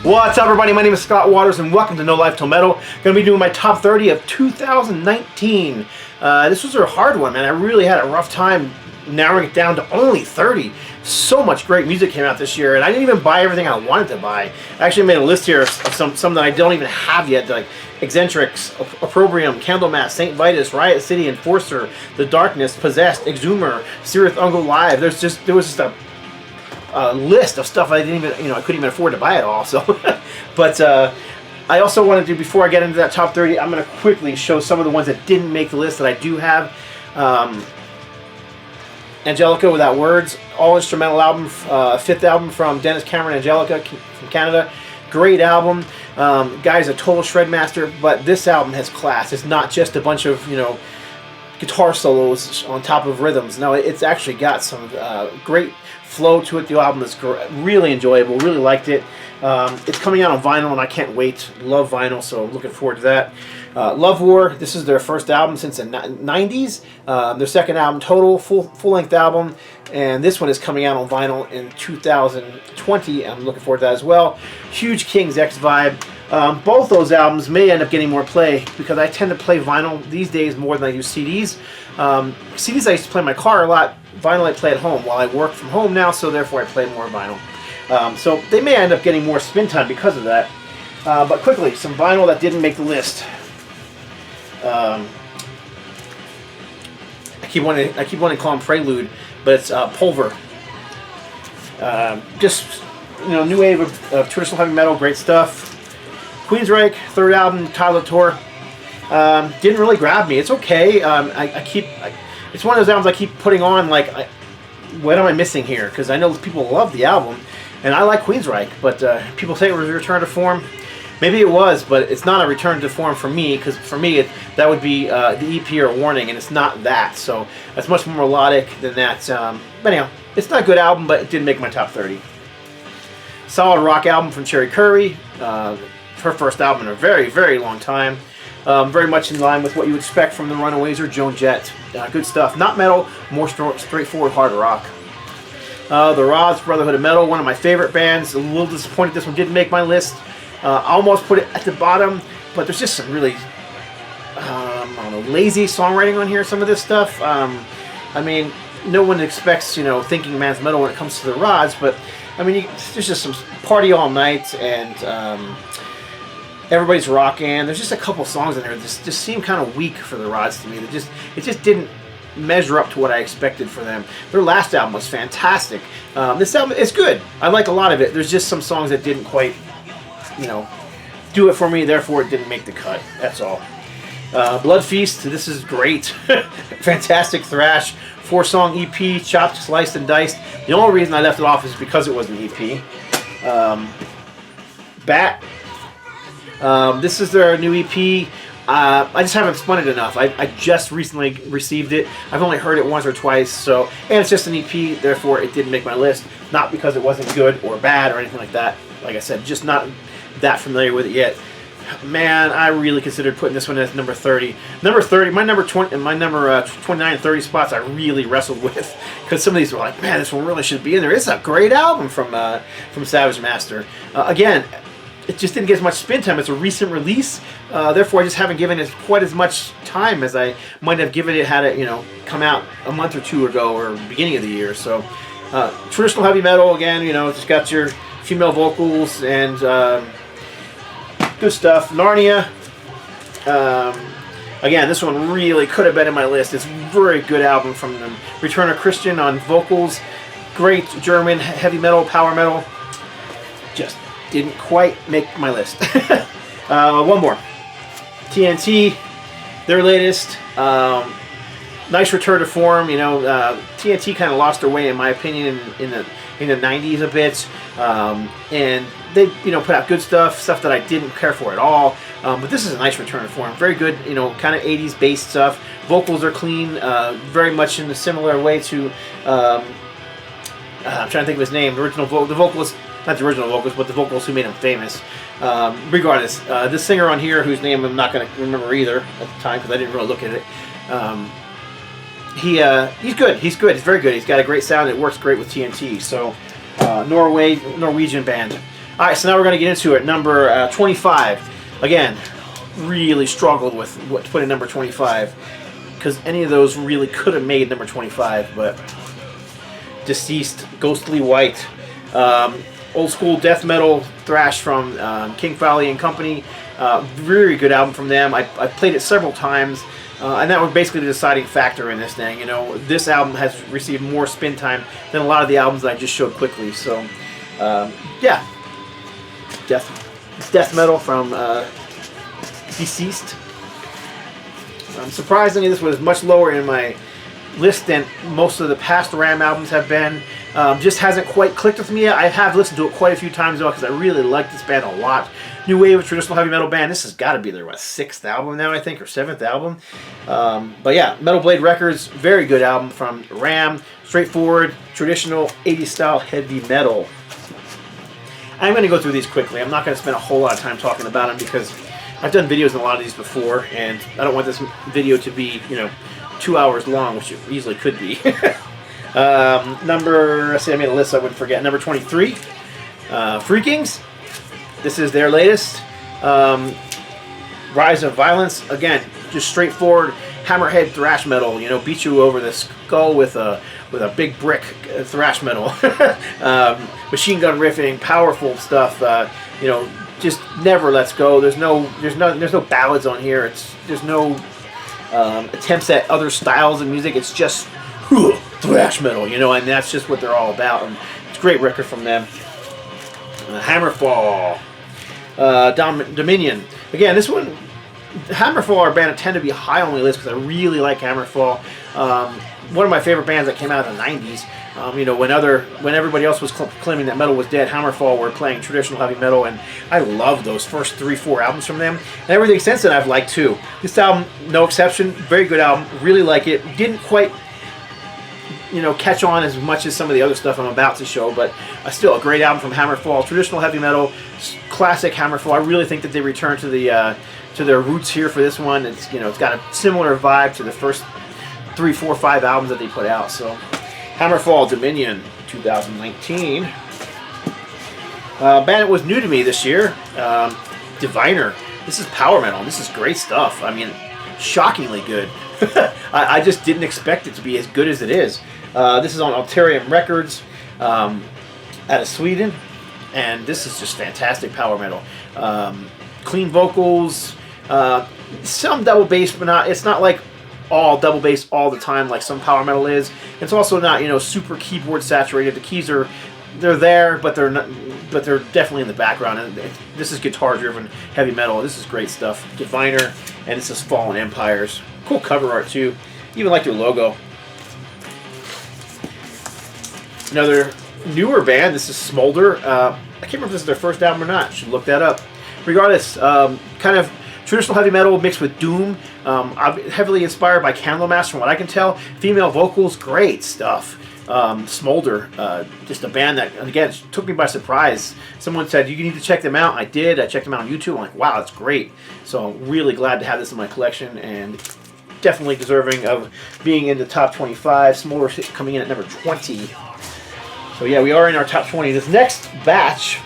What's up, everybody? My name is Scott Waters, and welcome to No Life Till Metal. Going to be doing my top 30 of 2019. This was a hard one, man. I really had a rough time narrowing it down to only 30. So much great music came out this year, and I didn't even buy everything I wanted to buy. I actually made a list here of some that I don't even have yet, like Eccentrics, Opprobrium, Candlemas, Saint Vitus, Riot City, Enforcer, The Darkness, Possessed, Exhumer, Cirith Ungol Live. There was just a list of stuff I didn't even, I couldn't even afford to buy it all. So, but I also wanted to, before I get into that top 30, I'm going to quickly show some of the ones that didn't make the list that I do have. Angelica Without Words, all instrumental album, 5th album from Dennis Cameron Angelica from Canada. Great album. Guy's a total shred master, but this album has class. It's not just a bunch of, guitar solos on top of rhythms. No, it's actually got some great flow to it. The album is really enjoyable. Really liked it. It's coming out on vinyl, and I can't wait. Love vinyl, so looking forward to that. LOVEWAR. This is their first album since the 90s. Their second album total, full-length album, and this one is coming out on vinyl in 2020. I'm looking forward to that as well. Huge King's X vibe. Both those albums may end up getting more play because I tend to play vinyl these days more than I use CDs. CDs I used to play in my car a lot. Vinyl I play at home. While I work from home now, so therefore I play more vinyl. So they may end up getting more spin time because of that. But quickly, some vinyl that didn't make the list. I keep wanting to call them Prelude, but it's PULVER. Just new wave of traditional heavy metal, great stuff. QUEENSRYCHE, third album, Title of Tour. Didn't really grab me. It's okay. It's one of those albums I keep putting on. Like, what am I missing here? Because I know people love the album, and I like QUEENSRYCHE, but people say it was a return to form. Maybe it was, but it's not a return to form for me, because for me that would be the EP or Warning, and it's not that. So it's much more melodic than that. But anyhow, it's not a good album, but it didn't make my top 30. Solid rock album from CHERIE. Her first album in a very, very long time. Very much in line with what you would expect from the Runaways or Joan Jett. Good stuff. Not metal, more straightforward hard rock. The Rods, Brotherhood of Metal, one of my favorite bands. A little disappointed this one didn't make my list. I almost put it at the bottom, but there's just some really, lazy songwriting on here, some of this stuff. I mean, no one expects, thinking man's metal when it comes to the Rods, but, I mean, there's just some Party All Night and Everybody's Rockin'. There's just a couple songs in there that just seem kind of weak for the Rods to me. It just didn't measure up to what I expected for them. Their last album was fantastic. This album is good. I like a lot of it. There's just some songs that didn't quite, do it for me. Therefore, it didn't make the cut. That's all. BLOODFEAST. This is great. Fantastic thrash. 4-song EP, chopped, sliced, and diced. The only reason I left it off is because it was an EP. Bat. This is their new EP. I just haven't spun it enough. I just recently received it. I've only heard it once or twice, and it's just an EP, therefore it didn't make my list. Not because it wasn't good or bad or anything like that. Like I said, just not that familiar with it yet. Man, I really considered putting this one as number 30. Number 30, my number 20 and my number 29 and 30 spots I really wrestled with, because some of these were like, man, this one really should be in there. It's a great album from Savage Master. Again, it just didn't get as much spin time. It's a recent release, therefore I just haven't given it quite as much time as I might have given it had it, come out a month or two ago or beginning of the year. So, traditional heavy metal again. Just got your female vocals and good stuff. NARNIA. Again, this one really could have been in my list. It's a very good album from them. Return of Christian on vocals. Great German heavy metal, power metal. Just didn't quite make my list. One more. TNT, their latest. Nice return to form. TNT kind of lost their way, in my opinion, in the 90s a bit. And they, put out good stuff that I didn't care for at all. But this is a nice return to form. Very good, kind of 80s based stuff. Vocals are clean, very much in a similar way to, I'm trying to think of his name, the vocalist, not the original vocals, but the vocals who made him famous. Regardless, this singer on here, whose name I'm not going to remember either at the time because I didn't really look at it, he's good. He's very good. He's got a great sound. It works great with TNT. So, Norwegian band. All right, so now we're going to get into it. Number 25. Again, really struggled with what to put in number 25 because any of those really could have made number 25, but Deceased, Ghostly White, old school death metal thrash from King Fowley and Company. Very good album from them. I played it several times, and that was basically the deciding factor in this thing. You know, this album has received more spin time than a lot of the albums that I just showed quickly. So, yeah, death metal from Deceased. Surprisingly, this was much lower in my list than most of the past Ram albums have been. Just hasn't quite clicked with me yet. I have listened to it quite a few times though because I really like this band a lot. New wave of traditional heavy metal band. This has got to be their, what, 6th album now, I think, or 7th album. But yeah, Metal Blade Records, very good album from Ram. Straightforward, traditional 80s style heavy metal. I'm going to go through these quickly. I'm not going to spend a whole lot of time talking about them because I've done videos on a lot of these before, and I don't want this video to be, you know, 2 hours long, which it easily could be. Let's see, I made a list so I wouldn't forget. Number 23, Freakings. This is their latest. Rise of Violence. Again, just straightforward hammerhead thrash metal. You know, beat you over the skull with a big brick thrash metal. Machine gun riffing, powerful stuff. You know, just never lets go. There's no ballads on here. There's no attempts at other styles of music. It's just thrash metal, you know, and that's just what they're all about. And it's a great record from them. Hammerfall, Dominion. Again, this one, Hammerfall are a band that tend to be high on my list because I really like Hammerfall. One of my favorite bands that came out in the 90s. You know, when everybody else was claiming that metal was dead, Hammerfall were playing traditional heavy metal, and I love those first 3-4 albums from them. And everything since then I've liked too. This album, no exception, very good album. Really like it. Didn't quite, you know, catch on as much as some of the other stuff I'm about to show, but still a great album from Hammerfall. Traditional heavy metal, classic Hammerfall. I really think that they return to the to their roots here for this one. It's, you know, it's got a similar vibe to the first 3, 4, 5 albums that they put out. So Hammerfall, Dominion, 2019. Band that was new to me this year, Diviner. This is power metal. This is great stuff. I mean, shockingly good. I just didn't expect it to be as good as it is. This is on Alterium Records out of Sweden, and this is just fantastic power metal. Clean vocals, some double bass, but it's not like all double bass all the time like some power metal is. It's also not, you know, super keyboard saturated. The keys they're there, but they're not, but they're definitely in the background. And this is guitar driven heavy metal. This is great stuff. Diviner, and this is Fallen Empires. Cool cover art too. Even like their logo. Another newer band. This is Smoulder. I can't remember if this is their first album or not. Should look that up. Regardless, kind of traditional heavy metal mixed with doom. Heavily inspired by Candlemass from what I can tell. Female vocals, great stuff. Smoulder, just a band that, again, took me by surprise. Someone said, you need to check them out. I did. I checked them out on YouTube. I'm like, wow, that's great. So I'm really glad to have this in my collection, and definitely deserving of being in the top 25. Smoulder coming in at number 20. So yeah, we are in our top 20. This next batch,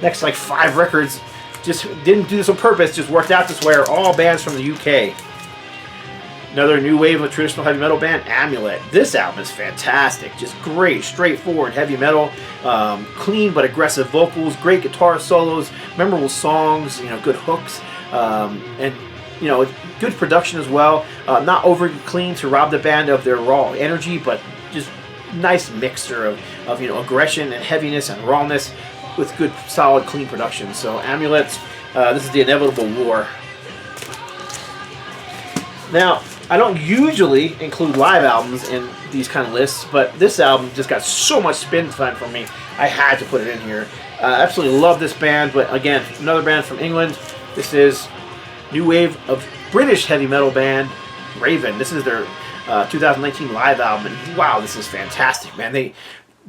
next like 5 records, just didn't do this on purpose, just worked out this way, are all bands from the UK. Another new wave of traditional heavy metal band, Amulet. This album is fantastic. Just great, straightforward heavy metal. Clean but aggressive vocals, great guitar solos, memorable songs, you know, good hooks, and, you know, good production as well. Not overly clean to rob the band of their raw energy, but just nice mixture of you know, aggression and heaviness and rawness with good, solid, clean production. So Amulet, this is The Inevitable War. Now, I don't usually include live albums in these kind of lists, but this album just got so much spin time from me, I had to put it in here. Absolutely love this band, but again, another band from England. This is new wave of British heavy metal band, Raven. This is their 2019 live album, and wow, this is fantastic, man. They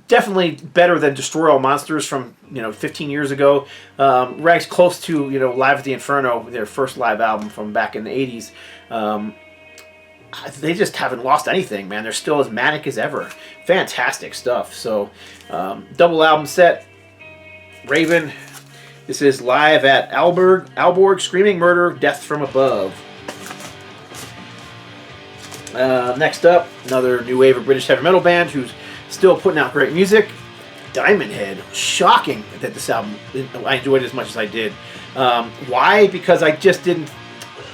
definitely better than Destroy All Monsters from, you know, 15 years ago. Ranks close to, you know, Live at the Inferno, their first live album from back in the 80s. They just haven't lost anything, man. They're still as manic as ever. Fantastic stuff. So, double album set. Raven. This is live at Alborg, Screaming Murder, Death from Above. Next up, another new wave of British heavy metal band who's still putting out great music. Diamond Head. Shocking that this album, I enjoyed it as much as I did. Why? Because I just didn't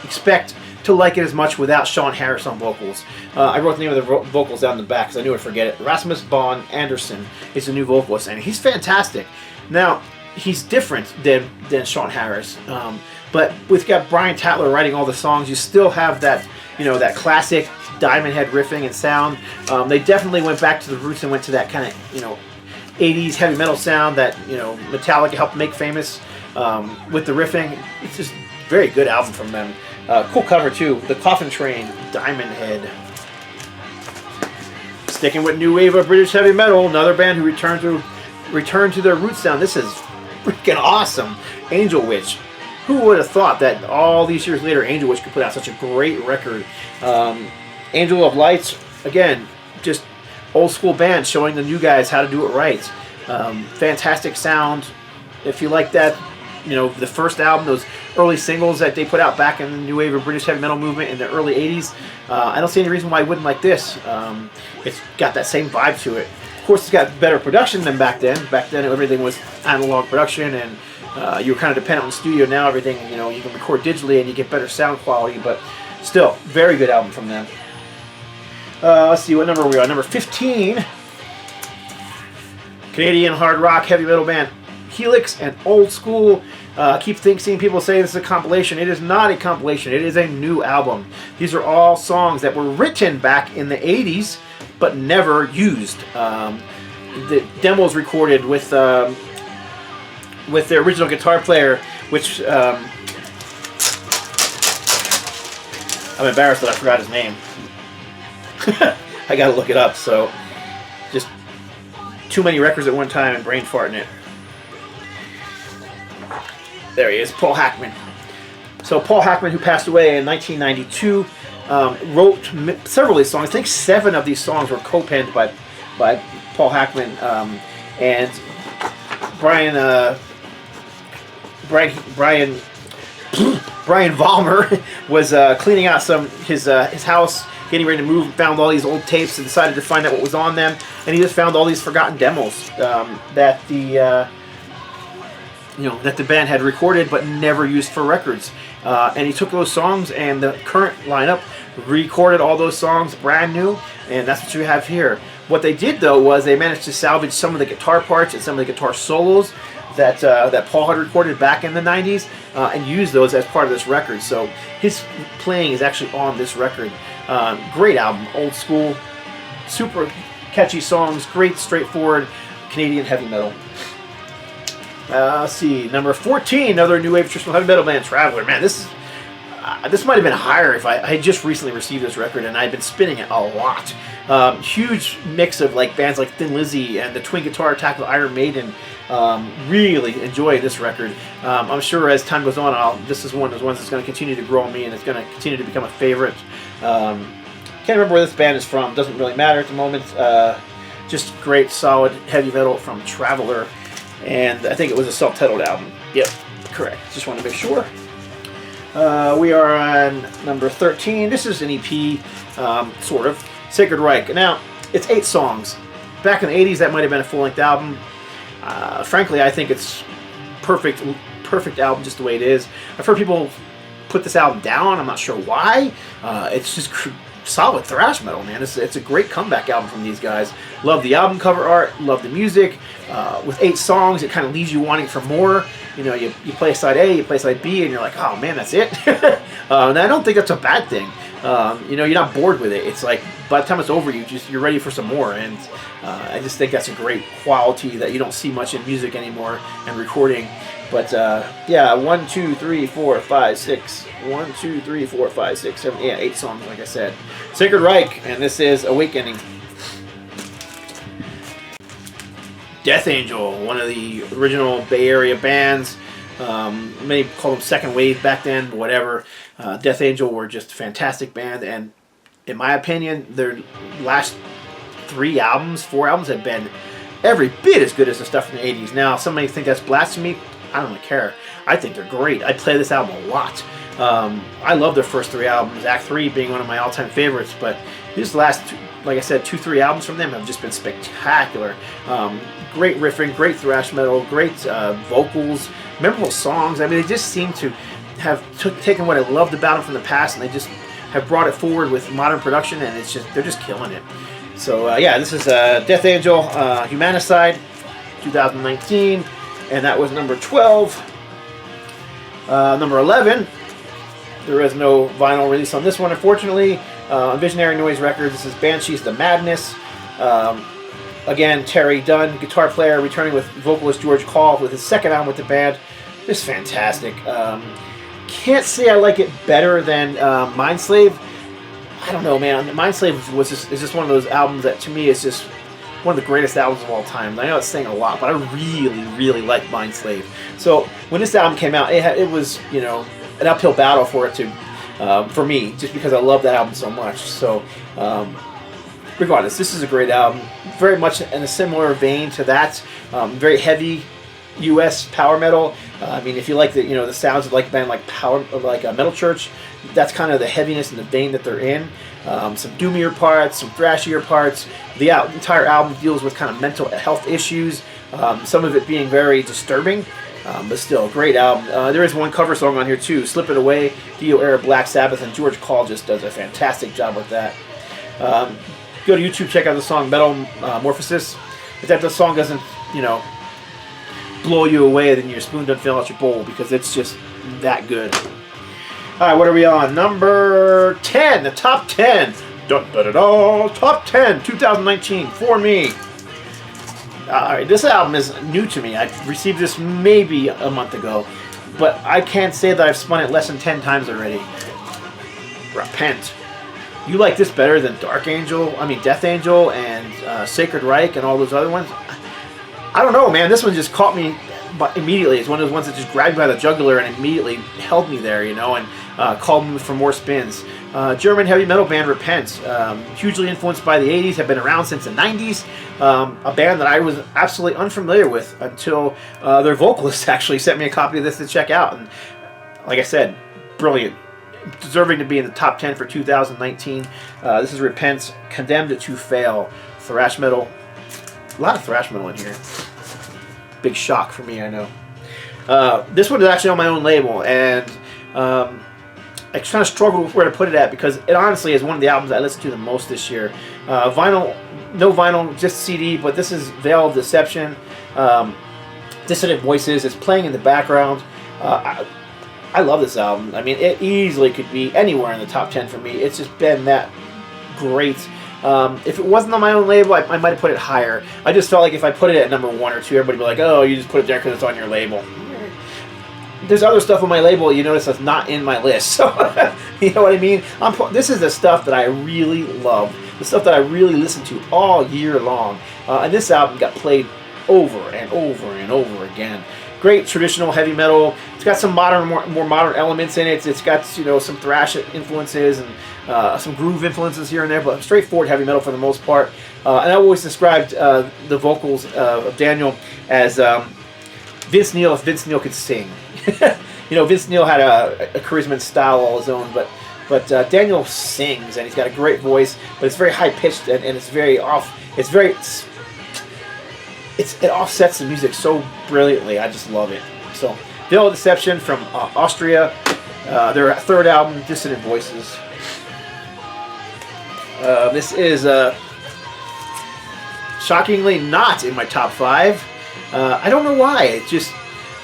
expect to like it as much without Sean Harris on vocals. I wrote the name of the vocals down in the back because I knew I'd forget it. Rasmus Bond Anderson is the new vocalist, and he's fantastic. Now, he's different than Sean Harris, but we've got Brian Tatler writing all the songs. You still have that, you know, that classic Diamond Head riffing and sound. They definitely went back to the roots and went to that kind of, you know, 80s heavy metal sound that, you know, Metallica helped make famous with the riffing. It's just a very good album from them. Cool cover too. The Coffin Train, Diamond Head. Sticking with new wave of British heavy metal, another band who returned to their roots sound. This is freaking awesome. Angel Witch. Who would have thought that all these years later, Angel Witch could put out such a great record? Angel of Lights, again, just old school band showing the new guys how to do it right. Fantastic sound. If you like that, you know, the first album, those early singles that they put out back in the new wave of British heavy metal movement in the early 80s, I don't see any reason why I wouldn't like this. It's got that same vibe to it. Of course, it's got better production than back then. Back then, everything was analog production, and you were kind of dependent on the studio. Now, everything, you know, you can record digitally and you get better sound quality, but still, very good album from them. Let's see, what number are we on? Number 15. Canadian hard rock heavy metal band Helix and Old School. Keep seeing people say this is a compilation. It is not a compilation. It is a new album. These are all songs that were written back in the 80s, but never used. The demos recorded with the original guitar player, which I'm embarrassed that I forgot his name. I gotta look it up. So just too many records at one time and brain farting it. There he is, Paul Hackman. So Paul Hackman, who passed away in 1992, wrote several of these songs. I think 7 of these songs were co-penned by Paul Hackman, and Brian Vollmer was cleaning out his house, getting ready to move, found all these old tapes and decided to find out what was on them, and he just found all these forgotten demos that the band had recorded but never used for records. And he took those songs, and the current lineup recorded all those songs brand new, and that's what you have here. What they did, though, was they managed to salvage some of the guitar parts and some of the guitar solos that Paul had recorded back in the 90s and use those as part of this record. So his playing is actually on this record. Great album, old school, super catchy songs, great straightforward Canadian heavy metal. Let's see, number 14, another new wave traditional heavy metal band, Traveler. Man, this might have been higher if I had just recently received this record and I'd been spinning it a lot. Huge mix of like bands like Thin Lizzy and the twin guitar attack of Iron Maiden. Really enjoy this record. I'm sure as time goes on, this is one of those ones that's going to continue to grow on me and it's going to continue to become a favorite. Can't remember where this band is from. Doesn't really matter at the moment. Just great, solid heavy metal from Traveler. And I think it was a self-titled album. Yep, correct. Just want to make sure. We are on number 13. This is an EP, sort of. Sacred Reich. Now, it's 8 songs. Back in the 80s, that might have been a full-length album. Frankly, I think it's perfect album just the way it is. I've heard people put this album down. I'm not sure why. It's just solid thrash metal, man. It's a great comeback album from these guys. Love the album cover art. Love the music. With 8 songs, it kind of leaves you wanting for more. You know, you play side A, you play side B, and you're like, oh man, that's it. And I don't think that's a bad thing. You know, you're not bored with it. It's like by the time it's over, you're ready for some more. And I just think that's a great quality that you don't see much in music anymore and recording. But yeah, 1, 2, 3, 4, 5, 6. 1, 2, 3, 4, 5, 6, 7. Yeah, 8 songs, like I said. Sacred Reich, and this is Awakening. Death Angel, one of the original Bay Area bands. Many called them second wave back then, but whatever. Death Angel were just a fantastic band, and in my opinion, their last 4 albums have been every bit as good as the stuff from the 80s. Now, somebody think that's blasphemy. I don't really care. I think they're great. I play this album a lot. I love their first 3 albums, Act 3 being one of my all-time favorites, but these last, like I said, 2-3 albums from them have just been spectacular. Great riffing, great thrash metal, great vocals, memorable songs. I mean, they just seem to have taken what I loved about them from the past, and they just have brought it forward with modern production, and it's just they're just killing it. So yeah, this is Death Angel, Humanicide, 2019, and that was number 12. Number 11. There is no vinyl release on this one, unfortunately. Visionary Noise Records. This is Banshee's The Madness. Again, Terry Dunn, guitar player, returning with vocalist George Call with his second album with the band. Just fantastic. Can't say I like it better than Mindslave. I don't know, man. Mindslave is just one of those albums that, to me, is just one of the greatest albums of all time. I know it's saying a lot, but I really, really like Mindslave. So when this album came out, it was, you know, an uphill battle for it to, for me, just because I love that album so much. So, regardless, this is a great album. Very much in a similar vein to that. Very heavy U.S. power metal. I mean, if you like the, you know, the sounds of like a band like Metal Church, that's kind of the heaviness and the vein that they're in. Some doomier parts, some thrashier parts. The entire album deals with kind of mental health issues. Some of it being very disturbing, but still a great album. There is one cover song on here too, "Slip It Away," Dio era Black Sabbath, and George Call just does a fantastic job with that. Go to YouTube, check out the song Metamorphosis. If that the song doesn't, you know, blow you away, then your spoon doesn't fill out your bowl, because it's just that good. Alright, what are we on? Number 10, the top 10. Dun, da, da, da, top 10, 2019, for me. Alright, this album is new to me. I received this maybe a month ago, but I can't say that I've spun it less than 10 times already. Repent. You like this better than Death Angel and Sacred Reich and all those other ones? I don't know, man. This one just caught me immediately. It's one of those ones that just grabbed me by the jugular and immediately held me there, you know, and called me for more spins. German heavy metal band Repent. Hugely influenced by the 80s, have been around since the 90s. A band that I was absolutely unfamiliar with until their vocalist actually sent me a copy of this to check out. And like I said, brilliant. Deserving to be in the top 10 for 2019. This is Repent's Condemned to Fail. Thrash metal. A lot of thrash metal in here. Big shock for me, I know. This one is actually on my own label, and I kind of struggled with where to put it at, because it honestly is one of the albums I listened to the most this year. Vinyl, no vinyl, just CD, but this is Veil of Deception. Dissident Voices is playing in the background. I love this album. I mean, it easily could be anywhere in the top 10 for me. It's just been that great. If it wasn't on my own label, I might have put it higher. I just felt like if I put it at number 1 or 2, everybody would be like, oh, you just put it there because it's on your label. There's other stuff on my label you notice that's not in my list. So, you know what I mean? This is the stuff that I really love. The stuff that I really listen to all year long. And this album got played over and over and over again. Great traditional heavy metal. It's got some modern, more modern elements in it. It's got, you know, some thrash influences and some groove influences here and there, but straightforward heavy metal for the most part. And I always described the vocals of Daniel as Vince Neil, if Vince Neil could sing. You know, Vince Neil had a charisma and style all his own, but Daniel sings, and he's got a great voice, but it's very high pitched and it's very off. It offsets the music so brilliantly. I just love it. So, Veil of Deception from Austria. Their third album, Dissident Voices. This is shockingly not in my top 5. I don't know why. It just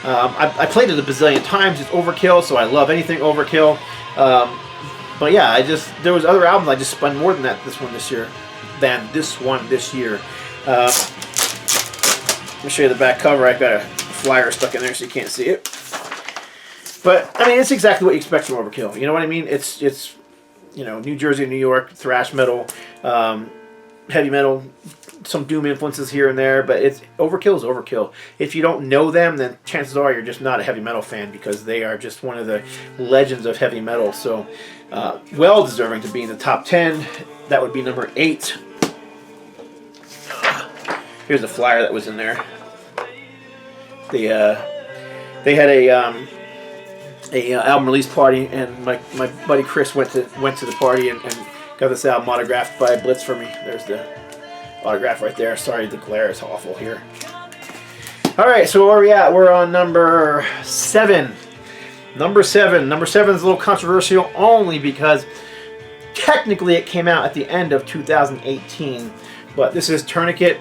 I played it a bazillion times. It's Overkill, so I love anything Overkill. But yeah, there was other albums I just spun more than this one this year. Let me show you the back cover. I've got a flyer stuck in there so you can't see it. But I mean, it's exactly what you expect from Overkill. You know what I mean? It's you know, New Jersey, New York, thrash metal, heavy metal, some doom influences here and there, but Overkill is Overkill. If you don't know them, then chances are you're just not a heavy metal fan, because they are just one of the legends of heavy metal. So, well deserving to be in the top 10. That would be number 8. Here's the flyer that was in there. They had a album release party, and my buddy Chris went to the party and got this album autographed by Blitz for me. There's the autograph right there. Sorry, the glare is awful here. All right, so where are we at? We're on number 7. Number 7. Number 7 is a little controversial only because technically it came out at the end of 2018, but this is Tourniquet,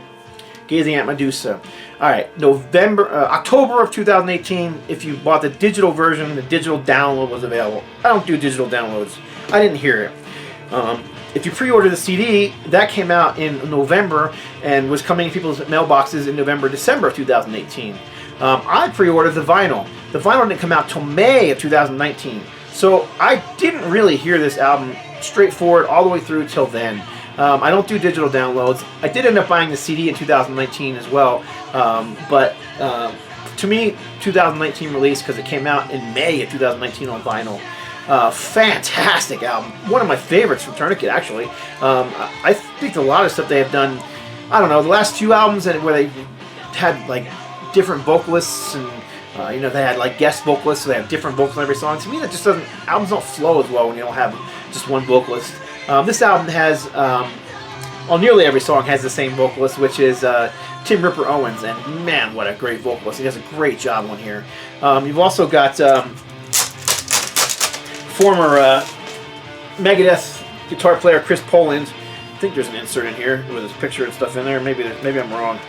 Gazing at Medusa. All right, October of 2018, if you bought the digital version, the digital download was available. I don't do digital downloads. I didn't hear it. If you pre-order the CD, that came out in November and was coming in people's mailboxes in November, December of 2018. I pre-ordered the vinyl. The vinyl didn't come out till May of 2019. So I didn't really hear this album straightforward all the way through till then. I don't do digital downloads. I did end up buying the CD in 2019 as well. But to me, 2019 release, because it came out in May of 2019 on vinyl. Fantastic album. One of my favorites from Tourniquet, actually. I think a lot of stuff they have done, I don't know, the last few albums where they had like different vocalists and you know, they had like guest vocalists, so they have different vocals on every song. To me, that just doesn't, albums don't flow as well when you don't have just one vocalist. This album has, well, nearly every song has the same vocalist, which is Tim Ripper Owens, and man, what a great vocalist. He does a great job on here. You've also got former Megadeth guitar player Chris Poland. I think there's an insert in here with his picture and stuff in there. Maybe I'm wrong.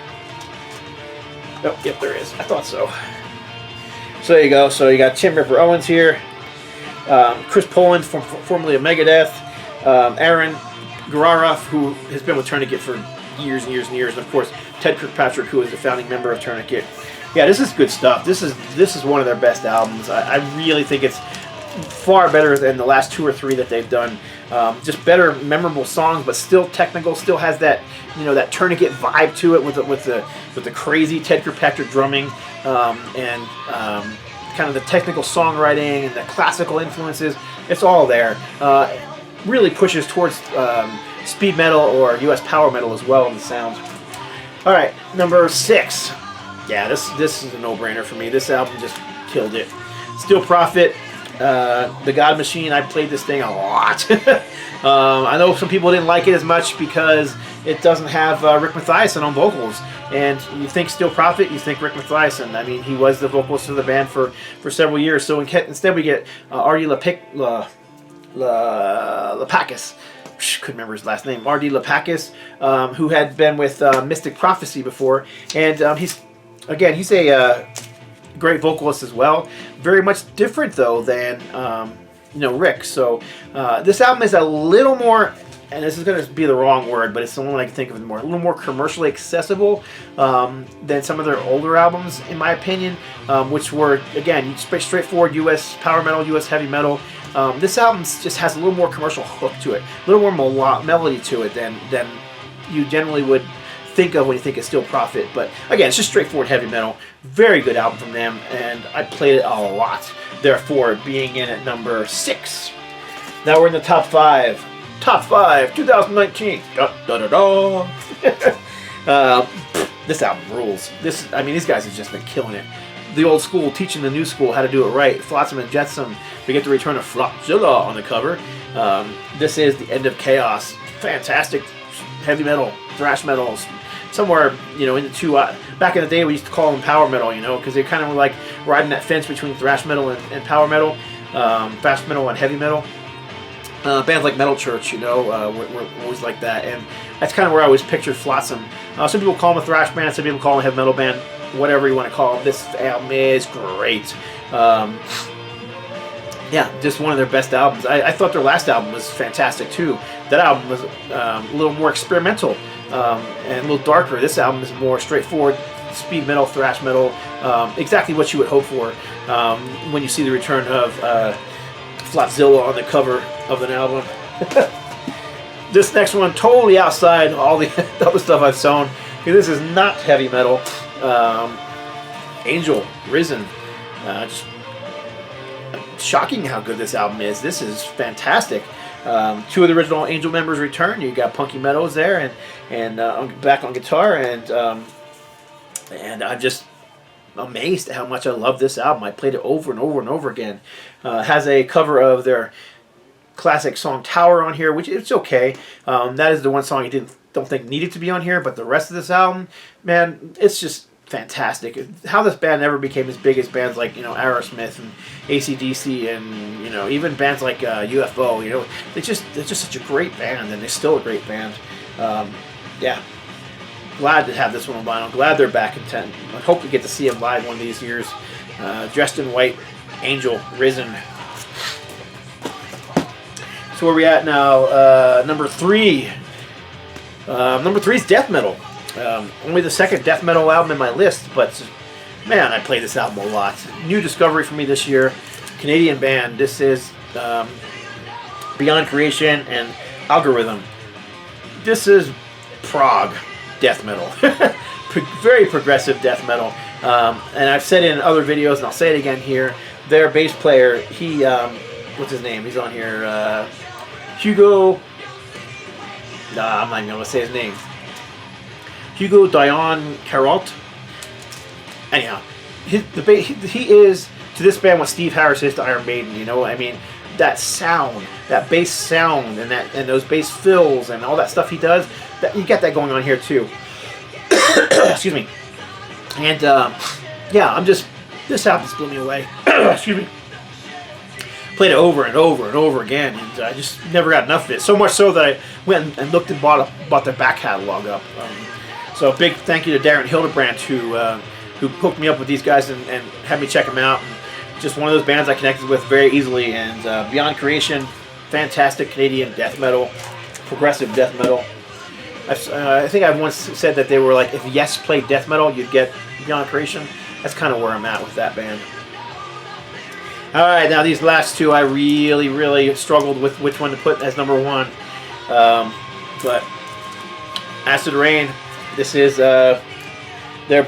Oh, yep, there is. I thought so. So there you go. So you got Tim Ripper Owens here, Chris Poland, formerly of Megadeth, Aaron Guerrara, who has been with Tourniquet for years and years and years, and of course Ted Kirkpatrick, who is the founding member of Tourniquet. Yeah, this is good stuff. This is one of their best albums. I really think it's far better than the last 2 or 3 that they've done. Just better, memorable songs, but still technical. Still has that, you know, that Tourniquet vibe to it with the crazy Ted Kirkpatrick drumming and kind of the technical songwriting and the classical influences. It's all there. Really pushes towards speed metal or U.S. power metal as well in the sound. All right, number 6. Yeah, this is a no-brainer for me. This album just killed it. Steel Prophet. The God Machine, I played this thing a lot. I know some people didn't like it as much because it doesn't have Rick Mathiasen on vocals. And you think Steel Prophet, you think Rick Mathiasen. I mean, he was the vocalist of the band for several years. So instead we get Artie Lapakis. Couldn't remember his last name. Artie Lapakis, who had been with Mystic Prophecy before. And he's a great vocalist as well. Very much different though than you know, Rick. So this album is a little more, and this is going to be the wrong word, but it's the one I can think of more, a little more commercially accessible than some of their older albums, in my opinion, which were, again, straightforward U.S. power metal, U.S. heavy metal. This album just has a little more commercial hook to it, a little more melody to it than you generally would think of when you think of Steel Prophet. But again, it's just straightforward heavy metal. Very good album from them, and I played it a lot, therefore being in at number 6. Now we're in the top 5. Top 5 2019. Da, da, da, da. This album rules. I mean, these guys have just been killing it. The old school teaching the new school how to do it right. FLOSTAM and JESTAM. We get the return of Flopzilla on the cover. This is The End of Chaos. Fantastic heavy metal, thrash metals. Somewhere, you know, in the two. Back in the day, we used to call them power metal, you know, because they kind of were like riding that fence between thrash metal and power metal, thrash metal and heavy metal. Bands like Metal Church, you know, were always like that, and that's kind of where I always pictured FLOSTAM. Some people call them a thrash band, some people call them a heavy metal band, whatever you want to call them. This album is great. Yeah, just one of their best albums. I thought their last album was fantastic too. That album was a little more experimental and a little darker. This album is more straightforward, speed metal, thrash metal, exactly what you would hope for when you see the return of Flopzilla on the cover of an album. This next one, totally outside all the other stuff I've sewn. This is not heavy metal. Angel, Risen. Just shocking how good this album is. This is fantastic. Two of the original Angel members return. You got Punky Meadows there, and back on guitar, and I'm just amazed at how much I love this album. I played it over and over and over again. Has a cover of their classic song Tower on here, which it's okay. That is the one song I don't think needed to be on here, but the rest of this album, man, it's just fantastic. How this band never became as big as bands like, you know, Aerosmith and AC/DC, and, you know, even bands like UFO. You know, they're just such a great band, and they're still a great band. Yeah, glad to have this one on vinyl. Glad they're back in 10. I hope we get to see them live one of these years. Dressed in white, Angel, Risen. So where are we at now? Number 3. Number 3 is death metal. Only the second death metal album in my list, but man, I played this album a lot. New discovery for me this year. Canadian band. This is Beyond Creation and ALGORHYTHM. This is prog death metal. Very progressive death metal. And I've said it in other videos, and I'll say it again here. Their bass player, he, what's his name? He's on here. Hugo. Nah, I'm not even going to say his name. Hugo Dion Carrault. Anyhow, he is to this band what Steve Harris is to Iron Maiden. You know, I mean, that sound, that bass sound, and those bass fills and all that stuff he does. You get that going on here too. Excuse me. And yeah, this album blew me away. Excuse me. Played it over and over and over again, and I just never got enough of it. So much so that I went and looked and bought their back catalog up. So a big thank you to Darren Hildebrandt who hooked me up with these guys and had me check them out. And just one of those bands I connected with very easily. And Beyond Creation, fantastic Canadian death metal, progressive death metal. I think I once said that they were like, if Yes played death metal, you'd get Beyond Creation. That's kind of where I'm at with that band. Alright, now these last two I really, really struggled with which one to put as number 1. But Acid Reign, this is their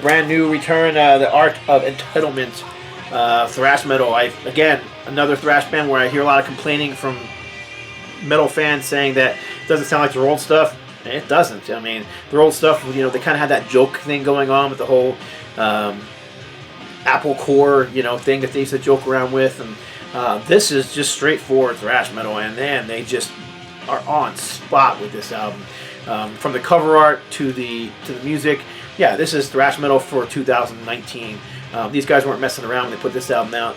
brand new return, The Art of Entitlement, thrash metal. Again, another thrash band where I hear a lot of complaining from metal fans saying that it doesn't sound like their old stuff. It doesn't. I mean, their old stuff, you know, they kind of had that joke thing going on with the whole Apple Core, you know, thing that they used to joke around with, and this is just straightforward thrash metal, and then they just are on spot with this album. From the cover art to the music, yeah, this is thrash metal for 2019. These guys weren't messing around when they put this album out.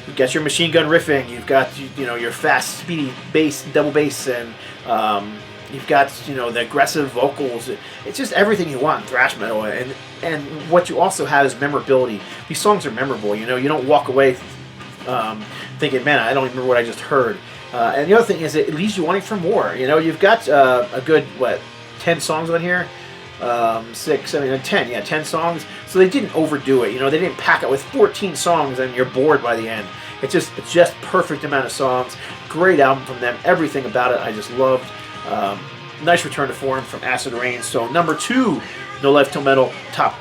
You've got your machine gun riffing, you've got, you know, your fast, speedy bass, double bass, and you've got, you know, the aggressive vocals. It's just everything you want in thrash metal, and what you also have is memorability. These songs are memorable. You know, you don't walk away thinking, man, I don't remember what I just heard. And the other thing is, it leaves you wanting for more. You know, you've got a good 10 songs on here, 6, 7, and 10. Yeah, 10 songs. So they didn't overdo it. You know, they didn't pack it with 14 songs and you're bored by the end. It's just perfect amount of songs. Great album from them. Everything about it I just loved. Nice return to form from Acid Reign. So number 2, No Life Till Metal, top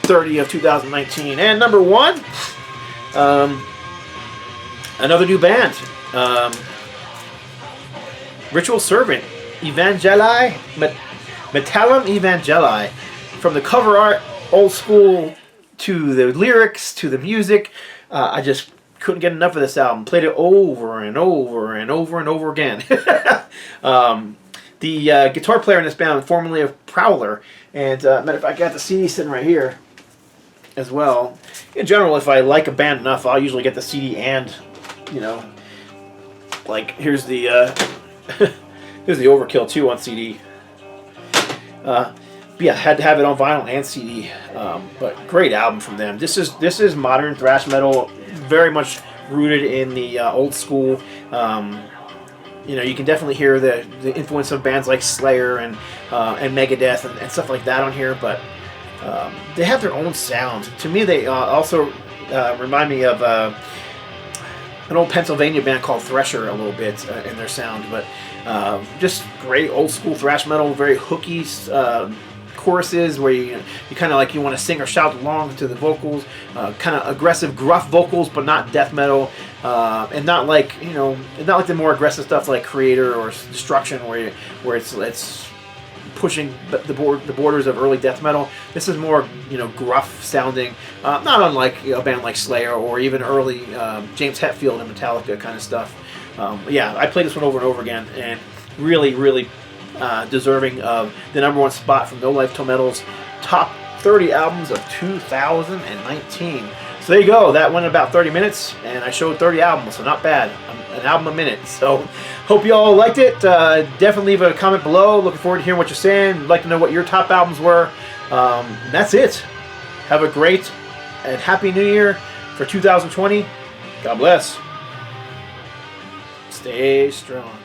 30 of 2019. And number 1, another new band, Ritual Servant, Evangelii, METALUM Evangelii. From the cover art, old school, to the lyrics, to the music, I just couldn't get enough of this album. Played it over and over and over and over again. The guitar player in this band, formerly of Prowler, and matter of fact, I got the CD sitting right here as well. In general, if I like a band enough, I'll usually get the CD and, you know, like here's the here's the Overkill 2 on CD. But yeah, had to have it on vinyl and CD. But great album from them. This is modern thrash metal, very much rooted in the old school. You know, you can definitely hear the influence of bands like Slayer and Megadeth and stuff like that on here. But they have their own sound. To me, they also remind me of an old Pennsylvania band called Thresher a little bit in their sound. But just great old school thrash metal, very hooky choruses where you kind of like you want to sing or shout along to the vocals, kind of aggressive, gruff vocals, but not death metal, and not like not like the more aggressive stuff like Creator or Destruction where it's pushing the borders of early death metal. This is more gruff sounding, not unlike a band like Slayer or even early James Hetfield and Metallica kind of stuff. Yeah, I played this one over and over again, and really, really deserving of the #1 spot from nolifetilmetal's top 30 albums of 2019. So there you go. That went about 30 minutes, and I showed 30 albums, so not bad. An album a minute. So hope you all liked it. Definitely leave a comment below. Looking forward to hearing what you're saying. I'd like to know what your top albums were. That's it. Have a great and happy New Year for 2020. God bless. Stay strong.